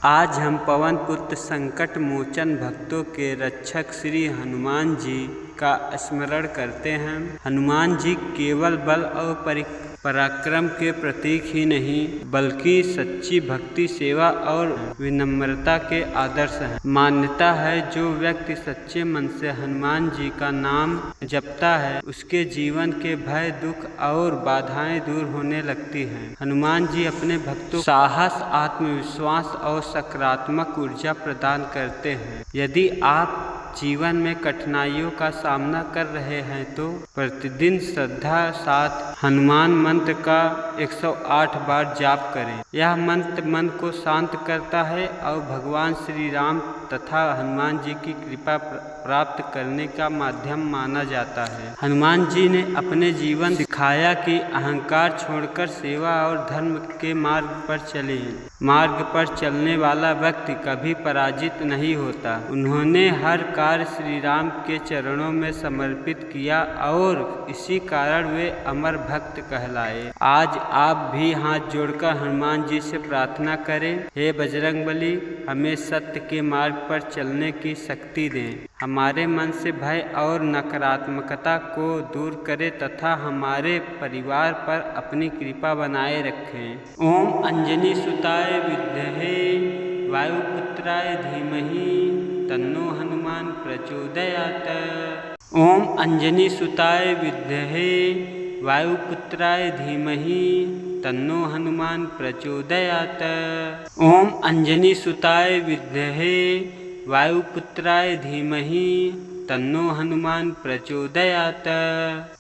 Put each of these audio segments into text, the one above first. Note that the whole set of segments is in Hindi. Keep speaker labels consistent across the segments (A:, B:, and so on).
A: आज हम पवन पुत्र संकट मोचन भक्तों के रक्षक श्री हनुमान जी का स्मरण करते हैं। हनुमान जी केवल बल और पराक्रम के प्रतीक ही नहीं बल्कि सच्ची भक्ति, सेवा और विनम्रता के आदर्श हैं। मान्यता है जो व्यक्ति सच्चे मन से हनुमान जी का नाम जपता है उसके जीवन के भय, दुख और बाधाएं दूर होने लगती हैं। हनुमान जी अपने भक्तों को साहस, आत्मविश्वास और सकारात्मक ऊर्जा प्रदान करते हैं। यदि आप जीवन में कठिनाइयों का सामना कर रहे हैं तो प्रतिदिन श्रद्धा साथ हनुमान मंत्र का 108 बार जाप करें। यह मंत्र मन को शांत करता है और भगवान श्री राम तथा हनुमान जी की कृपा प्राप्त करने का माध्यम माना जाता है। हनुमान जी ने अपने जीवन दिखाया कि अहंकार छोड़कर सेवा और धर्म के मार्ग पर चले। मार्ग पर चलने वाला व्यक्ति कभी पराजित नहीं होता। उन्होंने हर कार्य श्री राम के चरणों में समर्पित किया और इसी कारण वे अमर भक्त कहलाए। आज आप भी हाथ जोड़कर हनुमान जी से प्रार्थना करें, हे बजरंगबली, हमें सत्य के मार्ग पर चलने की शक्ति दें, हमारे मन से भय और नकारात्मकता को दूर करें तथा हमारे परिवार पर अपनी कृपा बनाए रखें। ओम अंजनी सुताय विद्महे वायुपुत्राय धीमहि तन्नो हनुमान प्रचोदयात्। ओम अंजनी सुताय विद्महे वायुपुत्राय धीमहि तन्नो हनुमान प्रचोदयात्। ओम अंजनी सुताय विद्महे वायुपुत्राय धीमहि तन्नो हनुमान प्रचोदयात्।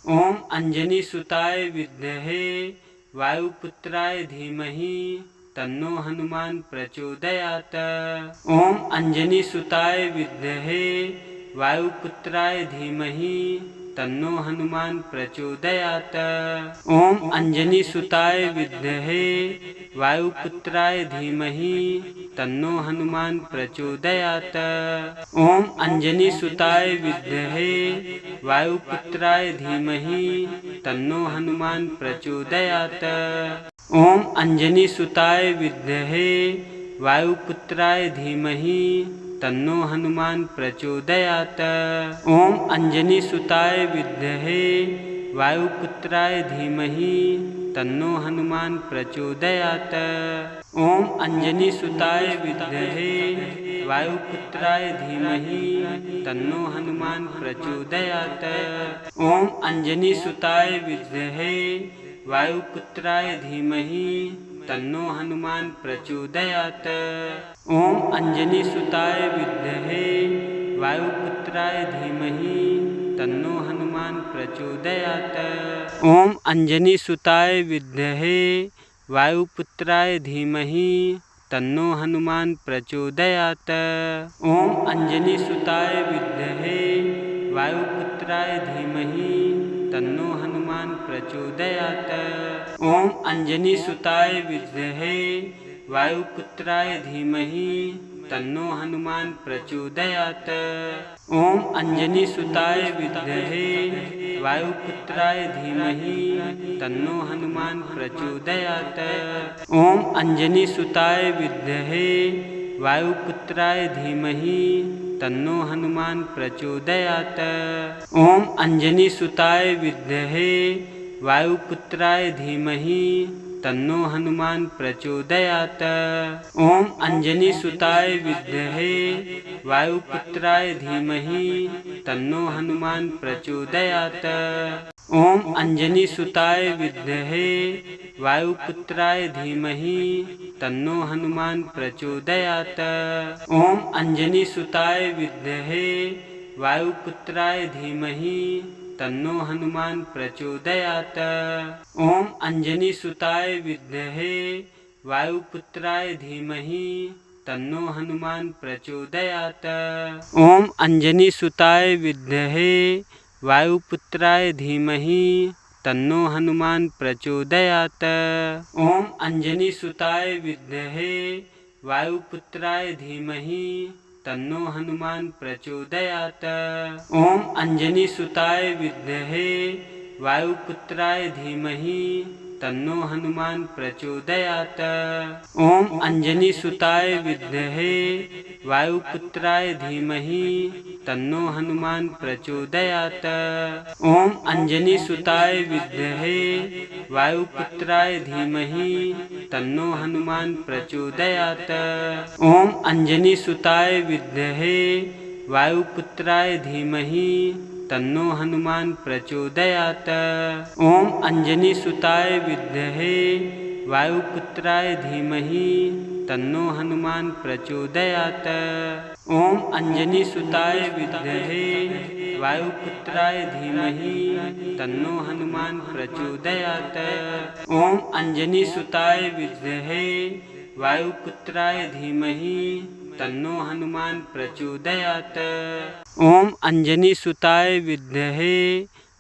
A: ओम अंजनी सुताय विद्महे वायुपुत्राय धीमहि तन्नो हनुमान प्रचोदयात्। ओम अंजनी सुताय विद्महे वायुपुत्राय धीमहि तन्नो हनुमान प्रचोदयात्। ओम अंजनी सुताय विद्महे वायुपुत्राय धीमहि तन्नो हनुमान प्रचोदयात्। ओम अंजनी सुताय विद्महे वायुपुत्राय धीमहि तन्नो हनुमान प्रचोदयात्। ओम अंजनी सुताय विद्महे वायुपुत्राय धीमहि तन्नो हनुमान प्रचोदयात्। ओम अंजनी सुताय विद्महे वायुपुत्राय धीमहि तन्नो हनुमान प्रचोदयात्। ओम अंजनी सुताय विद्महे वायुपुत्राय धीमहि तन्नो हनुमान प्रचोदयात्। ओम अंजनी सुताय विद्महे वायुपुत्राय धीमहि तन्नो हनुमान प्रचोदयात्। ओम अंजनी सुताय विद्महे वायुपुत्राय धीमहि तन्नो हनुमान प्रचोदयात्। ओम अंजनी सुताय विद्महे वायुपुत्राय धीमहि तन्नो हनुमान प्रचोदयात्। ओम अंजनी सुताय विद्महे वायुपुत्राय धीमहि तन्नो हनुमान प्रचोदयात्। ओम अंजनी सुताय विद्महे वायुपुत्राय धीमहि तन्नो हनुमान प्रचोदयात्। ओम अंजनी सुताय विद्महे वायुपुत्राय धीमहि तन्नो हनुमान प्रचोदयात्। ओम अंजनी सुताय विद्महे वायुपुत्राय धीमहि तन्नो हनुमान प्रचोदयात्। ओम अंजनी सुताय विद्महे वायुपुत्राय धीमहि तन्नो हनुमान प्रचोदयात्। ओम अंजनी सुताय विद्महे वायुपुत्राय धीमहि तन्नो हनुमान प्रचोदयात्। ओम अंजनी सुताय विद्महे वायुपुत्राय धीमहि तन्नो हनुमान प्रचोदयात्। ओम अंजनी सुताय विद्महे वायुपुत्राय धीमहि तन्नो हनुमान प्रचोदयात्। ओम अंजनी सुताय विद्महे वायुपुत्राय धीमहि तन्नो हनुमान प्रचोदयात्। ओम अंजनी सुताय विद्महे वायुपुत्राय धीमहि तन्नो हनुमान प्रचोदयात्। ओम अंजनी सुताय विद्महे वायुपुत्राय धीमहि तन्नो हनुमान प्रचोदयात्। ओम अंजनी सुताय विद्महे वायुपुत्राय धीमहि तन्नो हनुमान प्रचोदयात्। ओम अंजनी सुताय विद्महे वायुपुत्राय धीमहि तन्नो हनुमान प्रचोदयात्। ओम अंजनी सुताय विद्महे वायुपुत्राय धीमहि तन्नो हनुमान प्रचोदयात्। ओम अंजनी सुताय विद्महे वायुपुत्राय धीमहि तन्नो हनुमान प्रचोदयात्। ओम अंजनी सुताय विद्महे वायुपुत्राय धीमहि तन्नो हनुमान प्रचोदयात्। ओम अंजनी सुताय विद्महे वायुपुत्राय धीमहि तन्नो हनुमान प्रचोदयात्। ओम अंजनी सुताय विद्महे वायुपुत्राय धीमहि तन्नो हनुमान प्रचोदयात्। ओम अंजनी सुताय विद्महे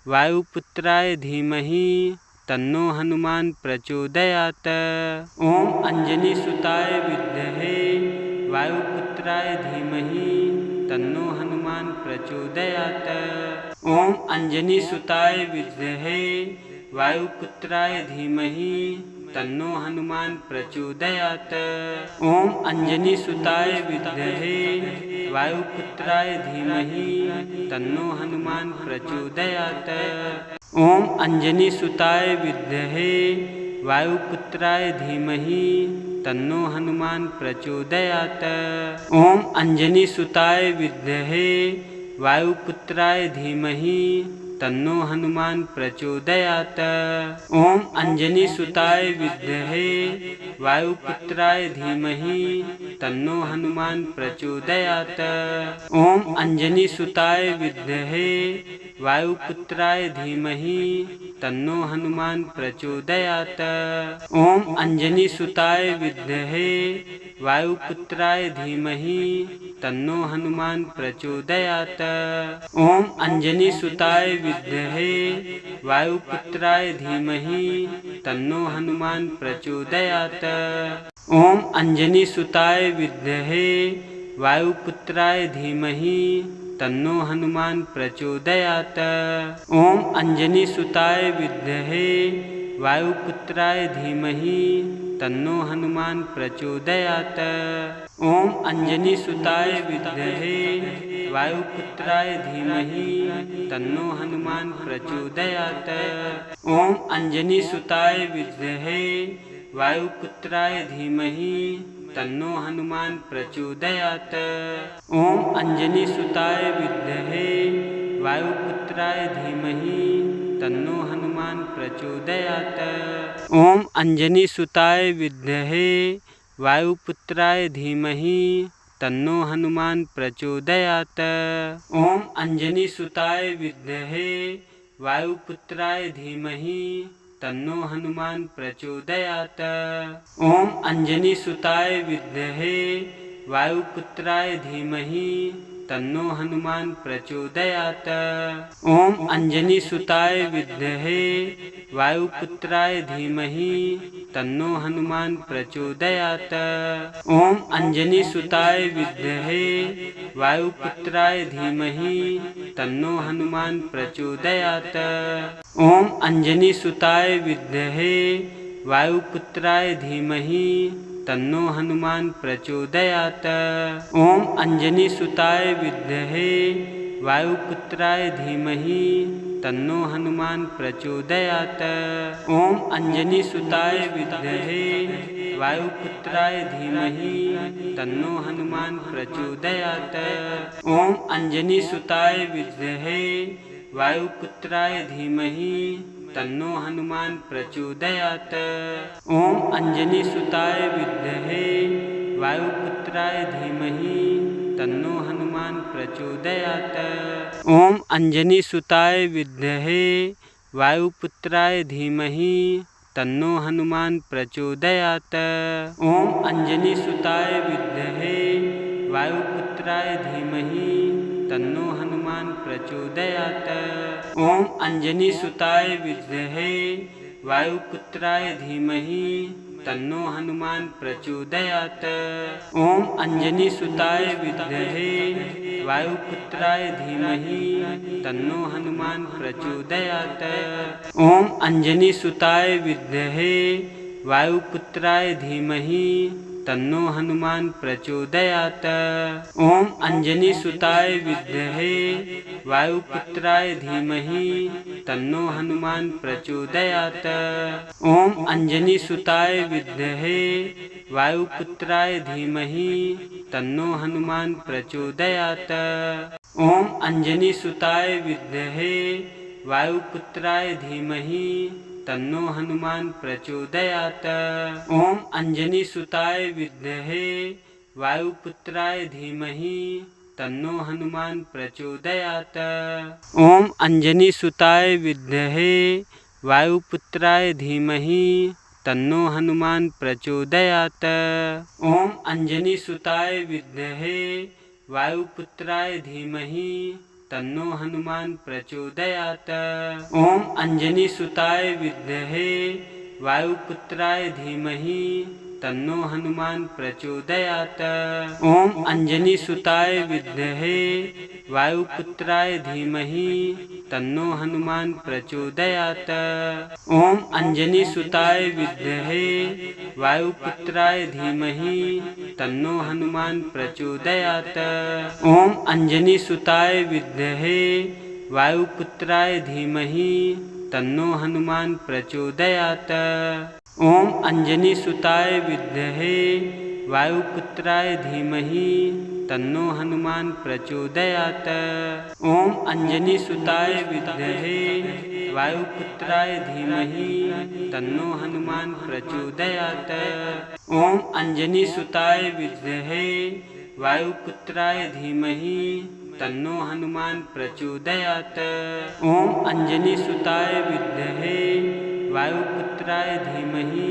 A: वायुपुत्राय धीमहि तन्नो हनुमान प्रचोदयात्। ओम अंजनी सुताय विद्महे वायुपुत्राय धीमहि तन्नो हनुमान प्रचोदयात्। ओम अंजनी सुताय विद्महे वायुपुत्राय धीमहि तन्नो हनुमान प्रचोदयात्। ओम अंजनी सुताय विद्महे वायुपुत्राय धीमहि तन्नो हनुमान प्रचोदयात्। ओम अंजनी सुताय विद्महे वायुपुत्राय धीमहि तन्नो हनुमान प्रचोदयात्। ओम अंजनी सुताय विद्महे वायुपुत्राय धीमहि तन्नो हनुमान प्रचोदयात्। ओम अंजनी सुताय विद्महे वायुपुत्राय धीमहि तन्नो हनुमान प्रचोदयात्। ओम अंजनी सुताय विद्महे वायुपुत्राय धीमहि तन्नो हनुमान प्रचोदयात्। ओम अंजनी सुताय विद्महे वायुपुत्राय धीमहि तन्नो हनुमान प्रचोदयात्। ओम अंजनी सुताय विद्महे वायुपुत्राय धीमहि तन्नो हनुमान प्रचोदयात्। ओम अंजनी सुताय विद्महे वायुपुत्राय धीमहि तन्नो हनुमान प्रचोदयात्। ओम अंजनी सुताय विद्महे वायुपुत्राय धीमहि तन्नो हनुमान प्रचोदयात्। ओम अंजनी सुताय विद्महे वायुपुत्राय धीमहि तन्नो हनुमान प्रचोदयात्। ओम अंजनी सुताय विद्महे वायुपुत्राय धीमहि तन्नो हनुमान प्रचोदयात्। ओम अंजनी सुताय विद्महे वायुपुत्राय धीमहि तन्नो हनुमान प्रचोदयात्। ओम अंजनी सुताय विद्महे वायुपुत्राय धीमहि तन्नो हनुमान प्रचोदयात्। ओम अंजनी सुताय विद्महे वायुपुत्राय धीमहि तन्नो हनुमान प्रचोदयात्। ओम अंजनी सुताय विद्महे वायुपुत्राय धीमहि तन्नो हनुमान प्रचोदयात्। ओम अंजनी सुताय विद्महे वायुपुत्राय धीमहि तन्नो हनुमान प्रचोदयात्। ओम अंजनी सुताय विद्महे वायुपुत्राय धीमहि तन्नो हनुमान प्रचोदयात्। ओम अंजनी सुताय विद्महे वायुपुत्राय धीमहि तन्नो हनुमान प्रचोदयात्। ओम अंजनी सुताय विद्महे वायुपुत्राय धीमहि तन्नो हनुमान प्रचोदयात्। ओम अंजनी सुताय विद्महे वायुपुत्राय धीमहि तन्नो हनुमान प्रचोदयात्। ओम अंजनी सुताय विद्महे वायुपुत्राय धीमहि तन्नो हनुमान प्रचोदयात्। ओम अंजनी सुताय विद्महे वायुपुत्राय धीमहि तन्नो हनुमान प्रचोदयात्। ओम अंजनी सुताय विद्महे वायुपुत्राय धीमहि तन्नो हनुमान प्रचोदयात्। ओम अंजनी सुताय विद्महे वायुपुत्राय धीमहि तन्नो हनुमान प्रचोदयात्। ओम अंजनी सुताय विद्महे वायुपुत्राय धीमहि तन्नो हनुमान प्रचोदयात्। ओम अंजनी सुताय विद्महे वायुपुत्राय धीमहि तन्नो हनुमान प्रचोदयात्। ओम अंजनी सुताय विद्महे वायुपुत्राय धीमहि तन्नो हनुमान प्रचोदयात्। ओम अंजनी सुताय विद्महे वायुपुत्राय धीमहि तन्नो हनुमान प्रचोदयात्। ओम अंजनी सुताय विद्महे वायुपुत्राय धीमहि तन्नो हनुमान प्रचोदयात्। ओम अंजनी सुताय विद्महे वायुपुत्राय धीमहि तन्नो हनुमान प्रचोदयात्। ओम अंजनी सुताय विद्महे वायुपुत्राय धीमहि तन्नो हनुमान प्रचोदयात्। ओम अंजनी सुताय विद्महे वायुपुत्राय धीमहि तन्नो हनुमान प्रचोदयात्। ओम अंजनी सुताय विद्महे वायुपुत्राय धीमहि तन्नो हनुमान प्रचोदयात्। ओम अंजनी सुताय विद्महे वायुपुत्राय धीमहि तन्नो हनुमान प्रचोदयात्। ओम अंजनी सुताय विद्महे वायुपुत्राय धीमहि तन्नो हनुमान प्रचोदयात्। ओम अंजनी सुताय विद्महे वायुपुत्राय धीमहि तन्नो हनुमान प्रचोदयात्। ओम अंजनी सुताय विद्महे वायुपुत्राय धीमहि तन्नो हनुमान प्रचोदयात्। ओम अंजनी सुताय विद्महे वायुपुत्राय धीमहि तन्नो हनुमान प्रचोदयात्। ओम अंजनी सुताय विद्महे वायुपुत्राय धीमहि तन्नो हनुमान प्रचोदयात्। ओम अंजनी सुताय विद्महे वायुपुत्राय धीमहि तन्नो हनुमान प्रचोदयात्। ओम अंजनी सुताय विद्महे वायुपुत्राय धीमहि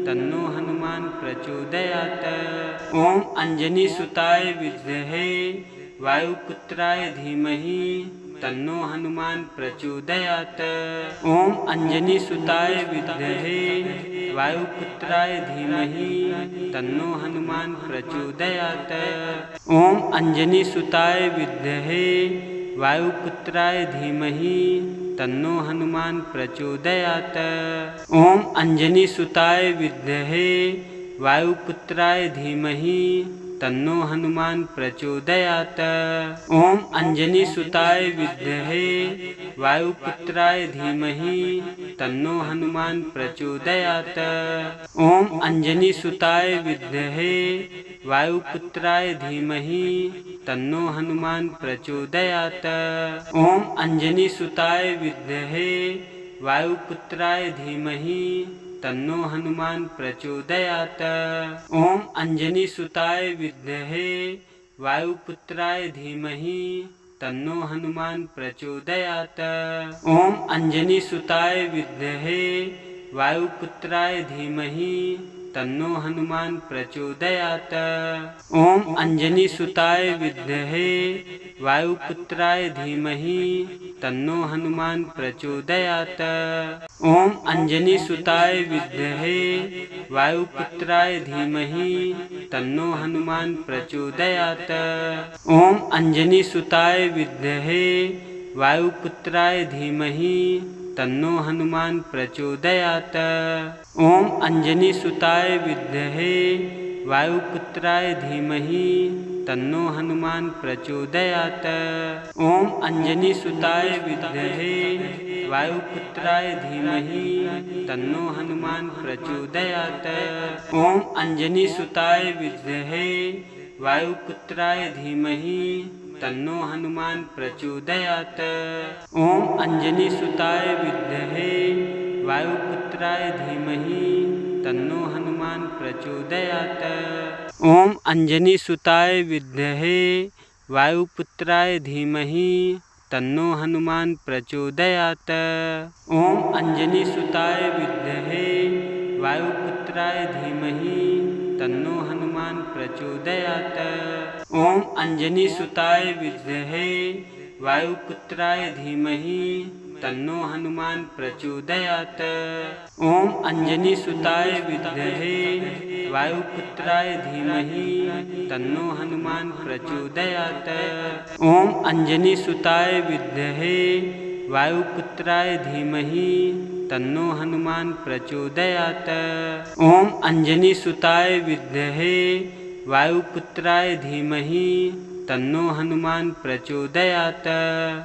A: तन्नो हनुमान प्रचोदयात्। ओम अंजनी सुताय विद्महे वायुपुत्राय धीमहि तन्नो हनुमान प्रचोदयात्। ओम अंजनी सुताय विद्महे वायुपुत्राय धीमहि तन्नो हनुमान प्रचोदयात्। ओम अंजनी सुताय विद्महे वायुपुत्राय धीमहि तन्नो हनुमान प्रचोदयात्। ओम अंजनी सुताय विद्महे वायुपुत्राय धीमहि तन्नो हनुमान प्रचोदयात्। ओम अंजनी सुताय विद्महे वायुपुत्राय धीमहि तन्नो हनुमान प्रचोदयात्। ओम अंजनी सुताय विद्महे वायुपुत्राय धीमहि तन्नो हनुमान प्रचोदयात्। ओम अंजनी सुताय विद्महे वायुपुत्राय धीमहि तन्नो हनुमान प्रचोदयात्। ओम अंजनी सुताय विद्महे वायुपुत्राय धीमहि तन्नो हनुमान प्रचोदयात्। ओम अंजनी सुताय विद्महे वायुपुत्राय धीमहि तन्नो हनुमान प्रचोदयात्। ओम अंजनी सुताय विद्महे वायुपुत्राय धीमहि तन्नो हनुमान प्रचोदयात्। ओम अंजनी सुताय विद्महे वायुपुत्राय धीमहि तन्नो हनुमान प्रचोदयात्। ओम अंजनी सुताय विद्महे वायुपुत्राय धीमहि तन्नो हनुमान प्रचोदयात्। ओम अंजनी सुताय विद्महे वायुपुत्राय धीमहि तन्नो हनुमान प्रचोदयात्। ओम अंजनी सुताय विद्महे वायुपुत्राय धीमहि तन्नो हनुमान प्रचोदयात्। ओम अंजनी सुताय विद्महे वायुपुत्राय धीमहि तन्नो हनुमान प्रचोदयात्। ओम अंजनी सुताय विद्महे वायुपुत्राय धीमहि तन्नो हनुमान प्रचोदयात्। ओम अंजनी सुताय विद्महे वायुपुत्राय धीमहि तन्नो हनुमान प्रचोदयात्। ओम अंजनी सुताय विद्महे वायुपुत्राय धीमहि तन्नो हनुमान प्रचोदयात्। ओम अंजनी सुताय विद्महे वायुपुत्राय धीमहि तन्नो हनुमान प्रचोदयात्। ओम अंजनी सुताय विद्महे वायुपुत्राय धीमहि तन्नो हनुमान प्रचोदयात्। ओम अंजनी सुताय विद्महे वायुपुत्राय धीमहि तन्नो हनुमान प्रचोदयात्। ओम अंजनी सुताय विद्महे वायुपुत्राय धीमहि तन्नो हनुमान प्रचोदयात्।